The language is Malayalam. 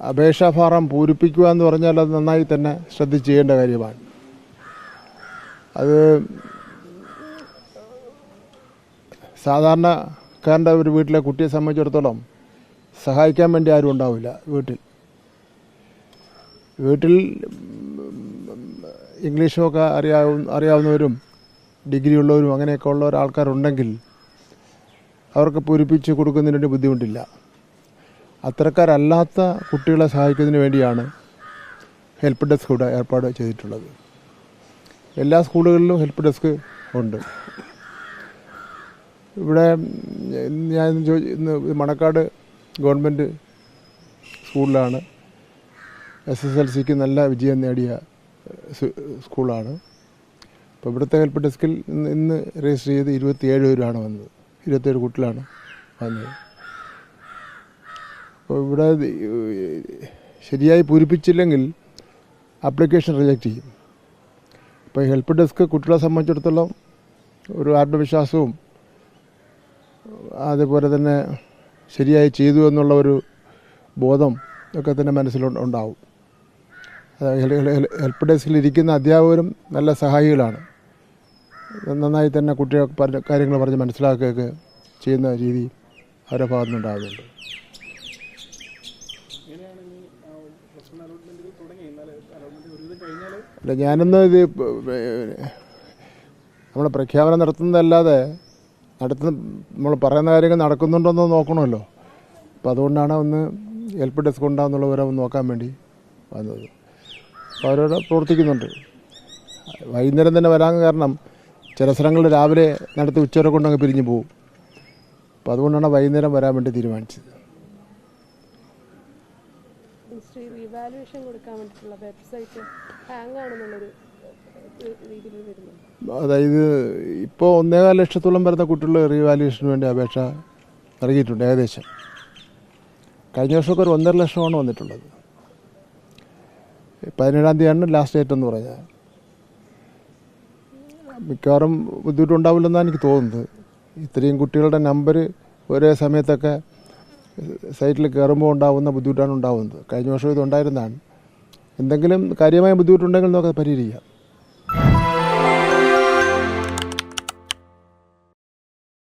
അപേക്ഷാ ഫാറം പൂരിപ്പിക്കുക എന്ന് പറഞ്ഞാൽ അത് നന്നായി തന്നെ ശ്രദ്ധിച്ച് ചെയ്യേണ്ട കാര്യമാണ്. അത് സാധാരണക്കാരൻ്റെ ഒരു വീട്ടിലെ കുട്ടിയെ സംബന്ധിച്ചിടത്തോളം സഹായിക്കാൻ വേണ്ടി ആരും ഉണ്ടാവില്ല. വീട്ടിൽ ഇംഗ്ലീഷുമൊക്കെ അറിയാവുന്നവരും ഡിഗ്രി ഉള്ളവരും അങ്ങനെയൊക്കെ ഉള്ള ആൾക്കാരുണ്ടെങ്കിൽ അവർക്ക് പൂരിപ്പിച്ച് കൊടുക്കുന്നതിന് ബുദ്ധിമുട്ടില്ല. അത്തരക്കാരല്ലാത്ത കുട്ടികളെ സഹായിക്കുന്നതിന് വേണ്ടിയാണ് ഹെൽപ്പ് ഡെസ്ക് ഇവിടെ ഏർപ്പാട് ചെയ്തിട്ടുള്ളത്. എല്ലാ സ്കൂളുകളിലും ഹെൽപ്പ് ഡെസ്ക് ഉണ്ട്. ഇവിടെ ഞാൻ ഇന്ന് മണക്കാട് ഗവൺമെൻറ് സ്കൂളിലാണ് SSLCക്ക് നല്ല വിജയം നേടിയ സ്കൂളാണ്. അപ്പോൾ ഇവിടുത്തെ ഹെൽപ്പ് ഡെസ്കിൽ ഇന്ന് രജിസ്റ്റർ ചെയ്ത് 27 പേരാണ് വന്നത്. 27 കുട്ടികളാണ് വന്നത്. അപ്പോൾ ഇവിടെ ശരിയായി പൂരിപ്പിച്ചില്ലെങ്കിൽ ആപ്ലിക്കേഷൻ റിജക്റ്റ് ചെയ്യും. അപ്പോൾ ഹെൽപ്പ് ഡെസ്ക് കുട്ടികളെ സംബന്ധിച്ചിടത്തോളം ഒരു ആത്മവിശ്വാസവും അതേപോലെ തന്നെ ശരിയായി ചെയ്തു എന്നുള്ള ഒരു ബോധം ഒക്കെ തന്നെ മനസ്സിലുണ്ടാവും. ഹെൽപ്പ് ഡെസ്കിൽ ഇരിക്കുന്ന അധ്യാപകരും നല്ല സഹായികളാണ്. നന്നായി തന്നെ കുട്ടികളെ കാര്യങ്ങൾ പറഞ്ഞ് മനസ്സിലാക്കുകയൊക്കെ ചെയ്യുന്ന രീതി അവരുടെ ഭാഗത്തു നിന്നുണ്ടാകുന്നുണ്ട്. അല്ല, ഞാനൊന്ന് നമ്മൾ പ്രഖ്യാപനം നടത്തുന്നതല്ലാതെ നമ്മൾ പറയുന്ന കാര്യങ്ങൾ നടക്കുന്നുണ്ടോയെന്ന് നോക്കണമല്ലോ. അപ്പോൾ അതുകൊണ്ടാണ് ഒന്ന് ഹെൽപ്പ് ഡെസ്ക് ഉണ്ടാകുന്നുള്ളവരെ ഒന്ന് നോക്കാൻ വേണ്ടി വന്നത്. അപ്പോൾ അവരവിടെ പ്രവർത്തിക്കുന്നുണ്ട്. വൈകുന്നേരം തന്നെ വരാൻ കാരണം ചില സ്ഥലങ്ങളിൽ രാവിലെ നടത്തി ഉച്ചവരെ കൊണ്ടങ്ങ് പിരിഞ്ഞു പോകും. അപ്പോൾ അതുകൊണ്ടാണ് വൈകുന്നേരം വരാൻ വേണ്ടി തീരുമാനിച്ചത്. അതായത് ഇപ്പോൾ 1.25 ലക്ഷത്തോളം വരുന്ന കുട്ടികൾ റീവാലുവേഷന് വേണ്ടി അപേക്ഷ നൽകിയിട്ടുണ്ട് ഏകദേശം. കഴിഞ്ഞ വർഷമൊക്കെ ഒരു 1.5 ലക്ഷമാണ് വന്നിട്ടുള്ളത്. 17-ാം തീയതിയാണ് ലാസ്റ്റ് ഡേറ്റ് എന്ന് പറഞ്ഞാൽ. മിക്കവാറും ബുദ്ധിമുട്ടുണ്ടാവില്ലെന്നാണ് എനിക്ക് തോന്നുന്നത്. ഇത്രയും കുട്ടികളുടെ നമ്പർ ഒരേ സമയത്തൊക്കെ സൈറ്റിൽ കയറുമ്പോൾ ഉണ്ടാകുന്ന ബുദ്ധിമുട്ടാണ് ഉണ്ടാകുന്നത്. കഴിഞ്ഞ വർഷം ഇതുണ്ടായിരുന്നതാണ്. എന്തെങ്കിലും കാര്യമായ ബുദ്ധിമുട്ടുണ്ടെങ്കിൽ നമുക്ക് പരിഹരിക്കാം.